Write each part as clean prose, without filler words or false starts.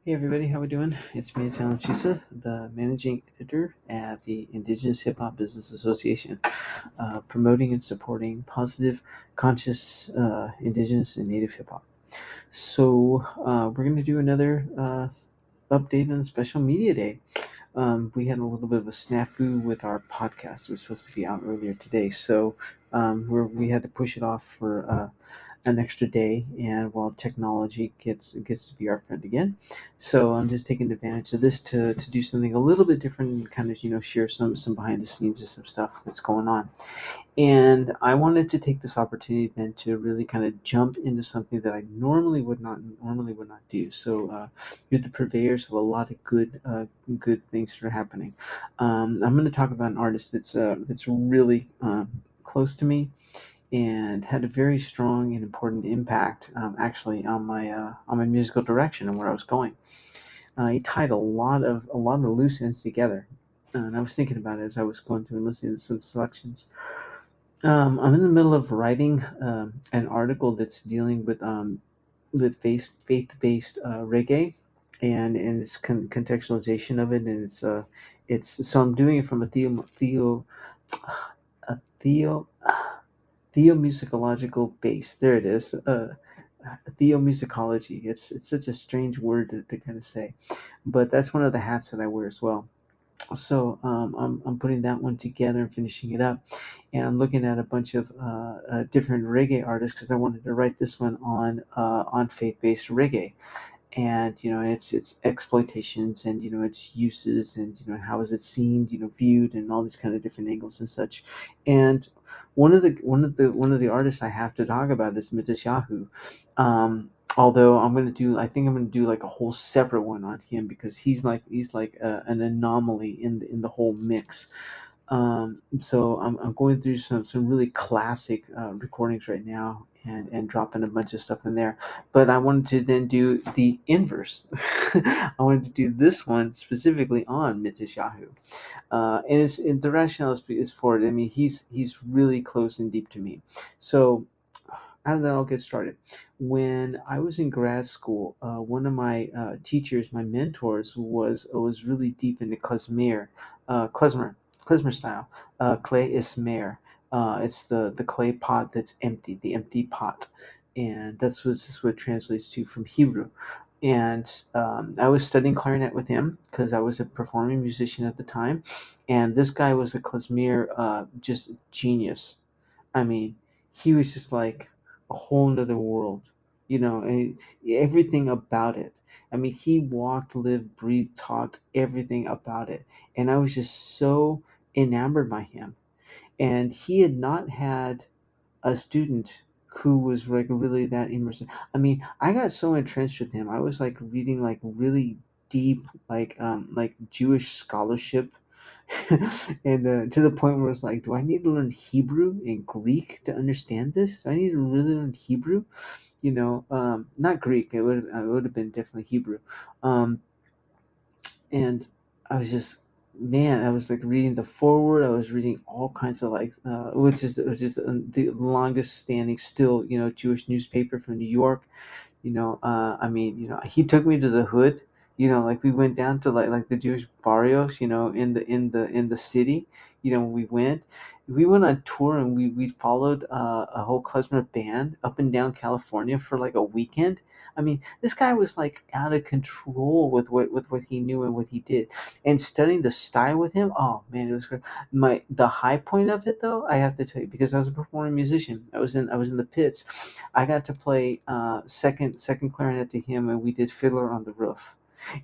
Hey everybody, how we doing? It's me, Matisyahu, the managing editor at the Indigenous Hip Hop Business Association, promoting and supporting positive, conscious Indigenous and Native hip hop. So we're going to do another update on Special Media Day. We had a little bit of a snafu with our podcast. It was supposed to be out earlier today, so we had to push it off for an extra day, and while technology gets to be our friend again, so I'm just taking advantage of this to do something a little bit different and kind of share some behind the scenes of some stuff that's going on. And I wanted to take this opportunity then to really kind of jump into something that I normally would not do. So you're the purveyors of a lot of good things that are happening. I'm going to talk about an artist that's really close to me and had a very strong and important impact, actually, on my musical direction and where I was going. He tied a lot of loose ends together, and I was thinking about it as I was going through and listening to some selections. I'm in the middle of writing an article that's dealing with faith-based reggae and its contextualization of it, and it's so I'm doing it from a theomusicological base. There it is. Theomusicology. It's such a strange word to kind of say, but that's one of the hats that I wear as well. So I'm putting that one together and finishing it up, and I'm looking at a bunch of different reggae artists because I wanted to write this one on faith-based reggae, and its exploitations, and its uses, and how is it seen, viewed, and all these kind of different angles and such. And one of the artists I have to talk about is Matisyahu. Although I think I'm gonna do like a whole separate one on him because he's like an anomaly in the whole mix. So I'm going through some really classic recordings right now, and dropping a bunch of stuff in there. But I wanted to then do the inverse. I wanted to do this one specifically on Matisyahu, and the rationale is for it. I mean, he's really close and deep to me. So, and then I'll get started. When I was in grad school, one of my teachers, my mentors, was really deep into klezmer style. Clay is mare. It's the clay pot that's empty, the empty pot, and that's what it translates to from Hebrew. And I was studying clarinet with him because I was a performing musician at the time, and this guy was a klezmer just genius. I mean, he was just like a whole nother world, and everything about it. I mean, he walked, lived, breathed, talked everything about it. And I was just so enamored by him. And he had not had a student who was like really that immersive. I mean, I got so entrenched with him. I was like reading like really deep, like Jewish scholarship, and to the point where it's like, do I need to learn Hebrew and Greek to understand this? Do I need to really learn Hebrew? Not Greek. It would have been definitely Hebrew. Um, and I was just, man, I was like reading the forward. I was reading all kinds of like, which is the longest standing still, Jewish newspaper from New York. I mean, he took me to the hood. Like we went down to like the Jewish barrios, in the city. When we went on tour, and we followed a whole klezmer band up and down California for like a weekend. I mean, this guy was like out of control with what he knew and what he did, and studying the style with him. Oh man, it was great. The high point of it, though, I have to tell you, because I was a performing musician. I was in the pits. I got to play second clarinet to him, and we did Fiddler on the Roof.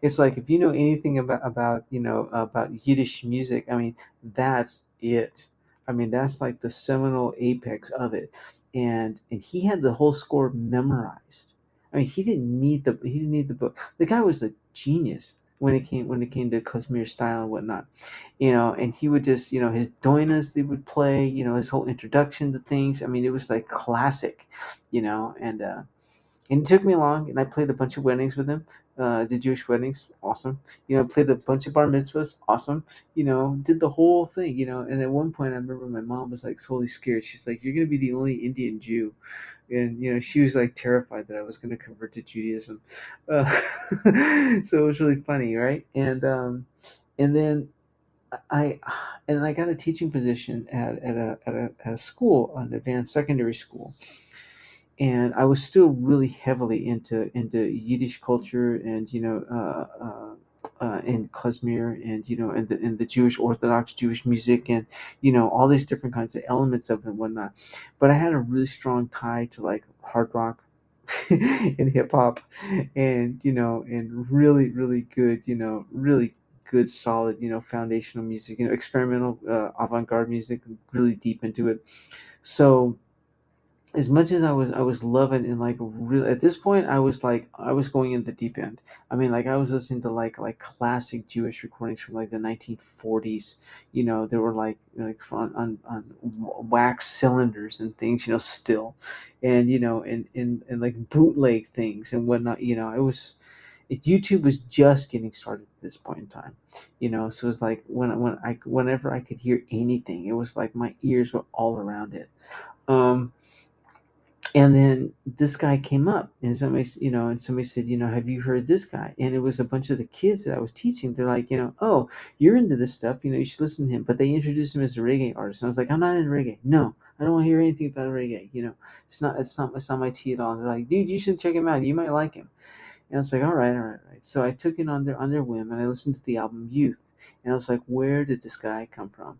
It's like, if you know anything about Yiddish music, I mean, that's it. I mean, that's like the seminal apex of it, and he had the whole score memorized. I mean, he didn't need the book. The guy was a genius when it came to klezmer style and whatnot. And he would just, his doinas they would play, his whole introduction to things. I mean, it was like classic, and it took me along, and I played a bunch of weddings with him. The Jewish weddings, awesome. Played a bunch of bar mitzvahs, awesome. Did the whole thing. And at one point, I remember my mom was like totally scared. She's like, "You're gonna be the only Indian Jew, and she was like terrified that I was going to convert to Judaism. uh, so it was really funny, right? And then I and I got a teaching position at a school, an advanced secondary school, and I was still really heavily into Yiddish culture, and and klezmer, and and the Jewish Orthodox Jewish music, and all these different kinds of elements of it and whatnot. But I had a really strong tie to like hard rock and hip hop, and really really good, really good solid, foundational music, experimental, avant-garde music, really deep into it. So as much as I was loving, and like really at this point I was going in the deep end. I mean, like I was listening to like classic Jewish recordings from like the 1940s. They were like on wax cylinders and things, still, and like bootleg things and whatnot. YouTube was just getting started at this point in time. So it was like whenever I could hear anything, it was like my ears were all around it. Um, and then this guy came up, and somebody said, have you heard this guy? And it was a bunch of the kids that I was teaching. They're like, oh, you're into this stuff, you should listen to him. But they introduced him as a reggae artist. And I was like, I'm not into reggae. No, I don't want to hear anything about reggae. It's not my tea at all. And they're like, dude, you should check him out. You might like him. And I was like, all right, all right, all right. So I took it on their whim, and I listened to the album Youth. And I was like, where did this guy come from?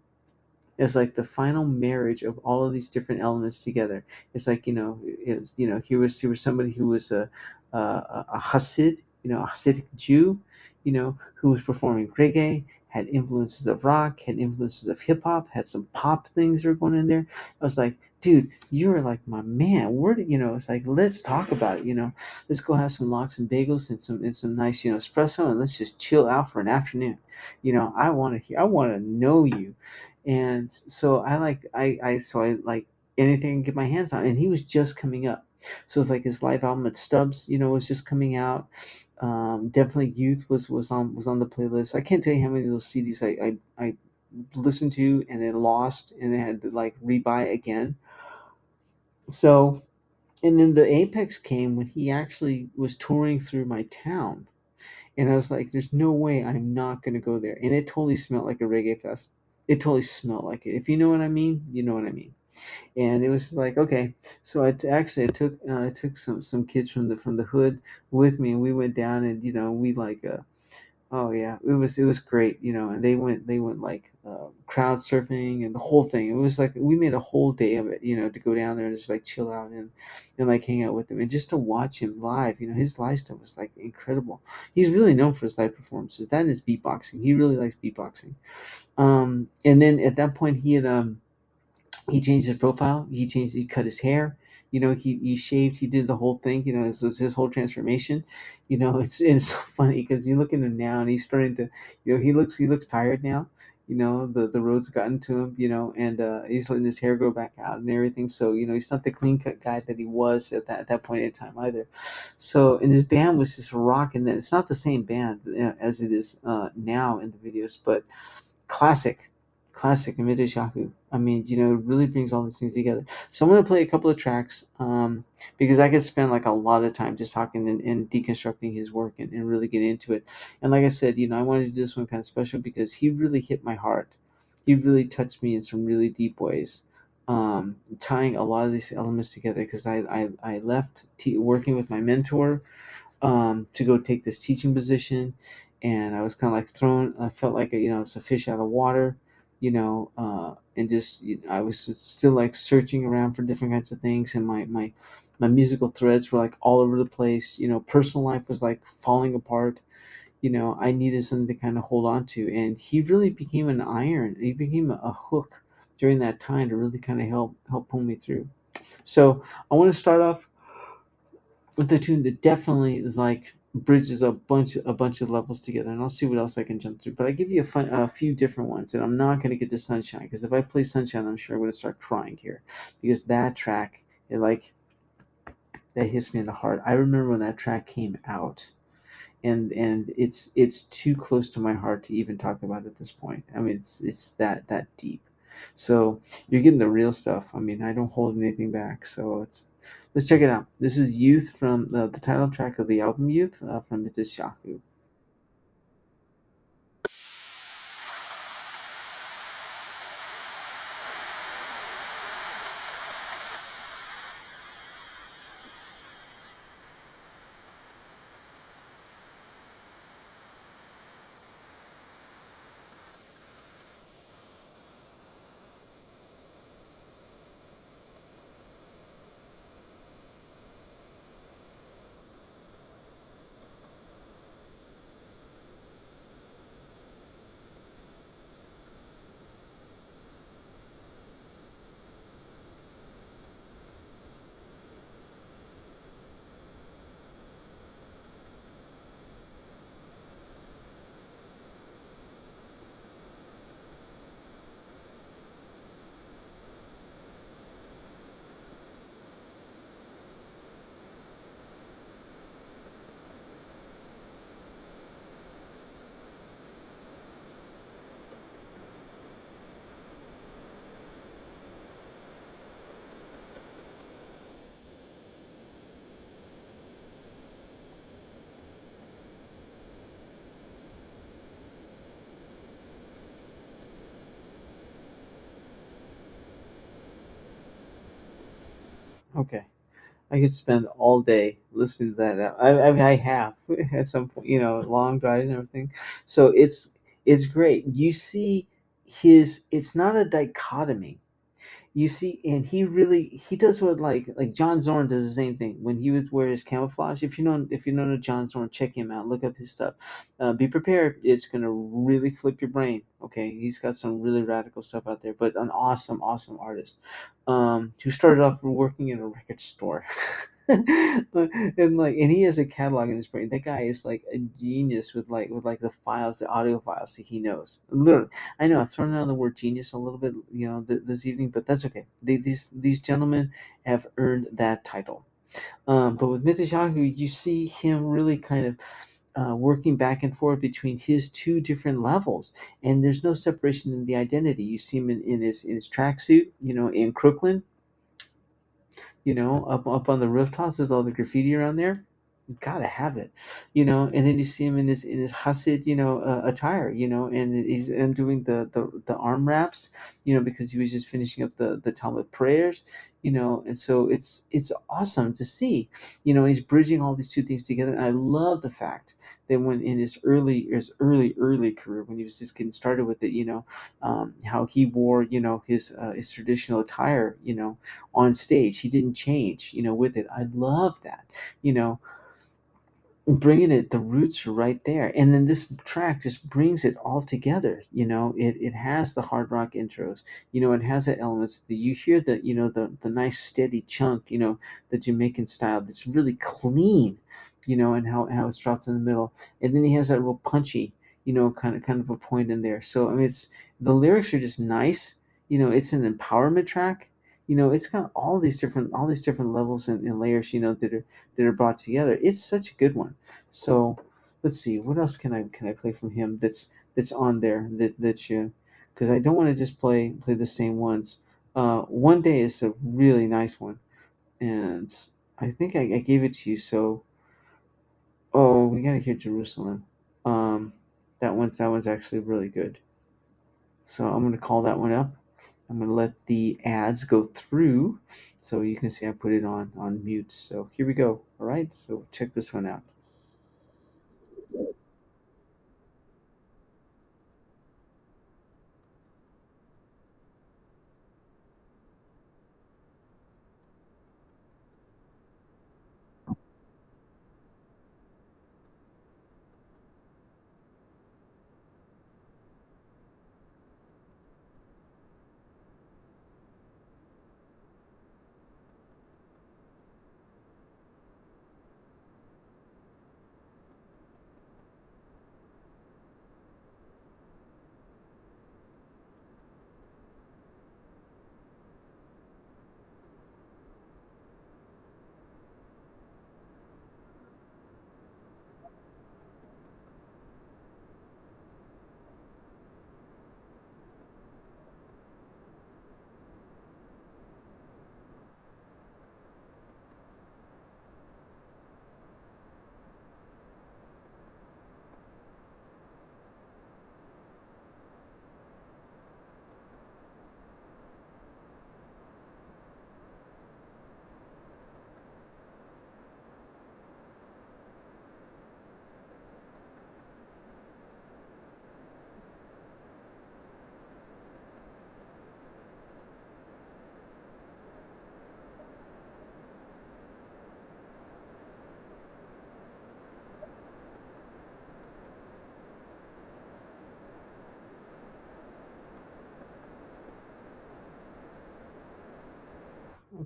It's like the final marriage of all of these different elements together. It's like, here was somebody who was a Hasid, a Hasidic Jew, who was performing reggae, had influences of rock, had influences of hip hop, had some pop things that were going in there. I was like, dude, you're like my man. Where do it's like, let's talk about it. Let's go have some lox and bagels and some nice, espresso, and let's just chill out for an afternoon. I want to know you. And so I like anything I can get my hands on, and he was just coming up. So it's like his live album at Stubbs, was just coming out. Definitely Youth was on the playlist. I can't tell you how many of those CDs I listened to and then lost and then had to like rebuy again. So, and then the apex came when he actually was touring through my town, and I was like, "There's no way I'm not gonna go there." And it totally smelled like a reggae fest. It totally smelled like it. If you know what I mean, you know what I mean. And it was like, okay. So I took some kids from the hood with me, and we went down, and we like oh yeah, it was great. And they went like crowd surfing and the whole thing. It was like we made a whole day of it, to go down there and just like chill out and like hang out with him, and just to watch him live. His live stuff was like incredible. He's really known for his live performances. That and his beatboxing. He really likes beatboxing. And then at that point he changed his profile. He cut his hair. He shaved. He did the whole thing. It was his whole transformation. It's so funny because you look at him now, and he's starting to, he looks tired now. The road's gotten to him. And he's letting his hair grow back out and everything. So he's not the clean cut guy that he was at that point in time either. So, and his band was just rocking. That it's not the same band as it is now in the videos, but classic, classic Matisyahu. I mean, it really brings all these things together. So I'm going to play a couple of tracks, because I could spend like a lot of time just talking and deconstructing his work, and really get into it. And like I said, I wanted to do this one kind of special because he really hit my heart. He really touched me in some really deep ways, tying a lot of these elements together, because I left working with my mentor, to go take this teaching position, and I was kind of like thrown. I felt like it's a fish out of water, and just I was just still like searching around for different kinds of things, and my musical threads were like all over the place. Personal life was like falling apart. I needed something to kind of hold on to, and he really became an iron. He became a hook during that time to really kind of help pull me through. So I want to start off with the tune that definitely is like bridges a bunch of levels together, and I'll see what else I can jump through. But I give you a few different ones, and I'm not going to get to Sunshine, because if I play Sunshine, I'm sure I'm going to start crying here, because that track, that hits me in the heart. I remember when that track came out, and it's too close to my heart to even talk about at this point. I mean, it's that deep. So you're getting the real stuff. I mean, I don't hold anything back. So let's check it out. This is Youth from the title track of the album Youth from Matisyahu. Okay. I could spend all day listening to that. I have at some point, long drives and everything. So it's great. You see his. It's not a dichotomy. You see, and he does what like John Zorn does the same thing when he would wear his camouflage. If you don't know John Zorn, check him out. Look up his stuff. Be prepared. It's gonna really flip your brain. Okay, he's got some really radical stuff out there, but an awesome artist who started off working in a record store. And he has a catalog in his brain. That guy is like a genius with the files, the audio files that he knows. Literally, I know I've thrown around the word genius a little bit, this evening, but that's okay. These gentlemen have earned that title. But with Netanyahu, you see him really kind of working back and forth between his two different levels, and there's no separation in the identity. You see him in his tracksuit, in Crooklyn, up on the rooftops with all the graffiti around there. You gotta have it, and then you see him in his Hasid, attire, and he's doing the arm wraps, because he was just finishing up the Talmud prayers, and so it's awesome to see, he's bridging all these two things together, and I love the fact that when in his early career, when he was just getting started with it, how he wore, his traditional attire, on stage. He didn't change, with it. I love that, you know, bringing it, the roots are right there, and then this track just brings it all together. It has the hard rock intros, it has the elements that you hear, the nice steady chunk, the Jamaican style that's really clean, and how it's dropped in the middle, and then he has that real punchy, kind of a point in there. So I mean, it's the lyrics are just nice. It's an empowerment track. It's got all these different levels and layers, that are brought together. It's such a good one. So let's see, what else can I play from him that's on there that you, because I don't want to just play the same ones. One Day is a really nice one, and I think I gave it to you. So we gotta hear Jerusalem. Um, that one's actually really good. So I'm gonna call that one up. I'm gonna let the ads go through, so you can see I put it on mute. So here we go. All right. So check this one out.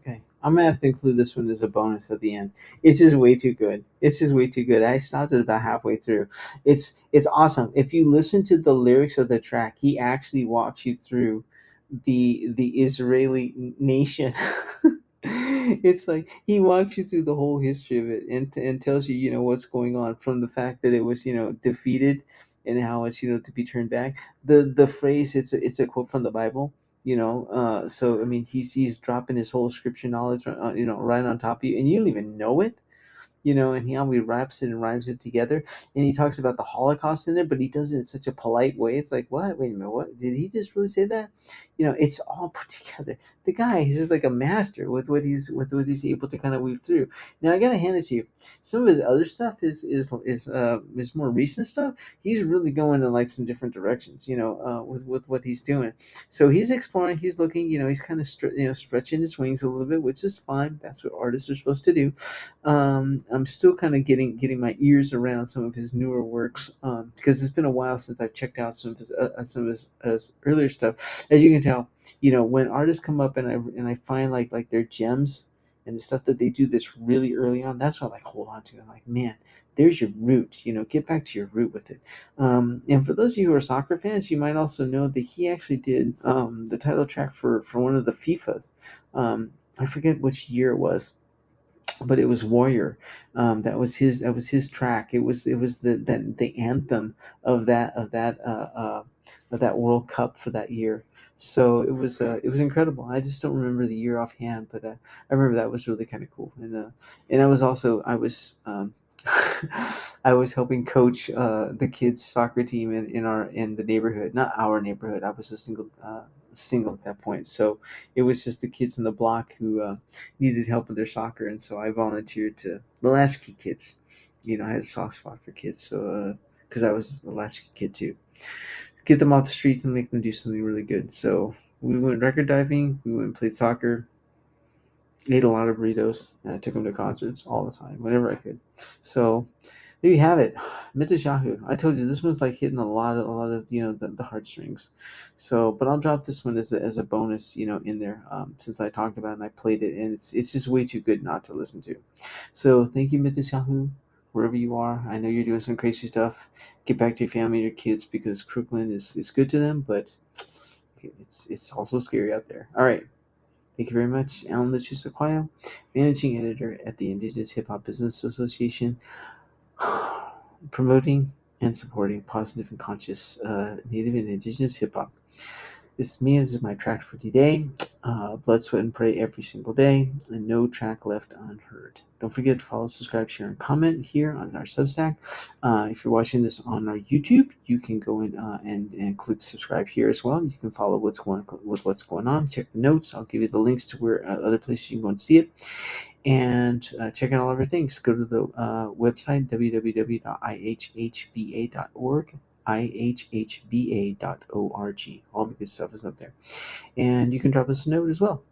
Okay, I'm gonna have to include this one as a bonus at the end. It's just way too good. It's just way too good. I stopped it about halfway through. It's awesome. If you listen to the lyrics of the track, he actually walks you through the Israeli nation. It's like he walks you through the whole history of it and tells you, what's going on, from the fact that it was, defeated, and how it's, to be turned back. The phrase, it's a quote from the Bible. So I mean, he's dropping his whole scripture knowledge, right on top of you, and you don't even know it. And he always wraps it and rhymes it together. And he talks about the Holocaust in there, but he does it in such a polite way. It's like, what? Wait a minute, what? Did he just really say that? It's all put together. The guy, he's just like a master with what he's able to kind of weave through. Now I gotta hand it to you. Some of his other stuff is more recent stuff. He's really going in like some different directions, with what he's doing. So he's exploring, he's looking, he's kind of stretching his wings a little bit, which is fine. That's what artists are supposed to do. I'm still kind of getting my ears around some of his newer works, because it's been a while since I've checked out some of his earlier stuff. As you can tell, when artists come up and I find like their gems and the stuff that they do this really early on, that's what I like hold on to. I'm like, man, there's your root. Get back to your root with it. And for those of you who are soccer fans, you might also know that he actually did the title track for one of the FIFAs. I forget which year it was, but it was Warrior. That was his track. It was the anthem of that World Cup for that year. So it was incredible. I just don't remember the year offhand, but I remember that was really kind of cool. And I was helping coach the kids soccer team in the neighborhood, not our neighborhood. I was a single at that point, so it was just the kids in the block who needed help with their soccer, and so I volunteered to the latchkey kids. I had a soft spot for kids, so because I was a latchkey kid too, get them off the streets and make them do something really good. So we went record diving, we went and played soccer, ate a lot of burritos, and I took them to concerts all the time, whenever I could. So there you have it, Matisyahu. I told you this one's like hitting a lot of the heartstrings. So, but I'll drop this one as a bonus, in there, since I talked about it and I played it, and it's just way too good not to listen to. So thank you, Matisyahu, wherever you are. I know you're doing some crazy stuff. Get back to your family and your kids, because Crooklyn is good to them, but it's also scary out there. All right. Thank you very much, Alan Lechusequoia, Managing Editor at the Indigenous Hip Hop Business Association, promoting and supporting positive and conscious Native and Indigenous hip hop. This is me. This is my track for today. Blood, sweat, and pray every single day, and no track left unheard. Don't forget to follow, subscribe, share, and comment here on our Substack. If you're watching this on our YouTube, you can go in and click subscribe here as well. You can follow what's going on. Check the notes. I'll give you the links to where other places you can go and see it. And check out all of our things. Go to the website www.ihhba.org, ihhba.org. All the good stuff is up there. And you can drop us a note as well.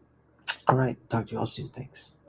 All right. Talk to you all soon. Thanks.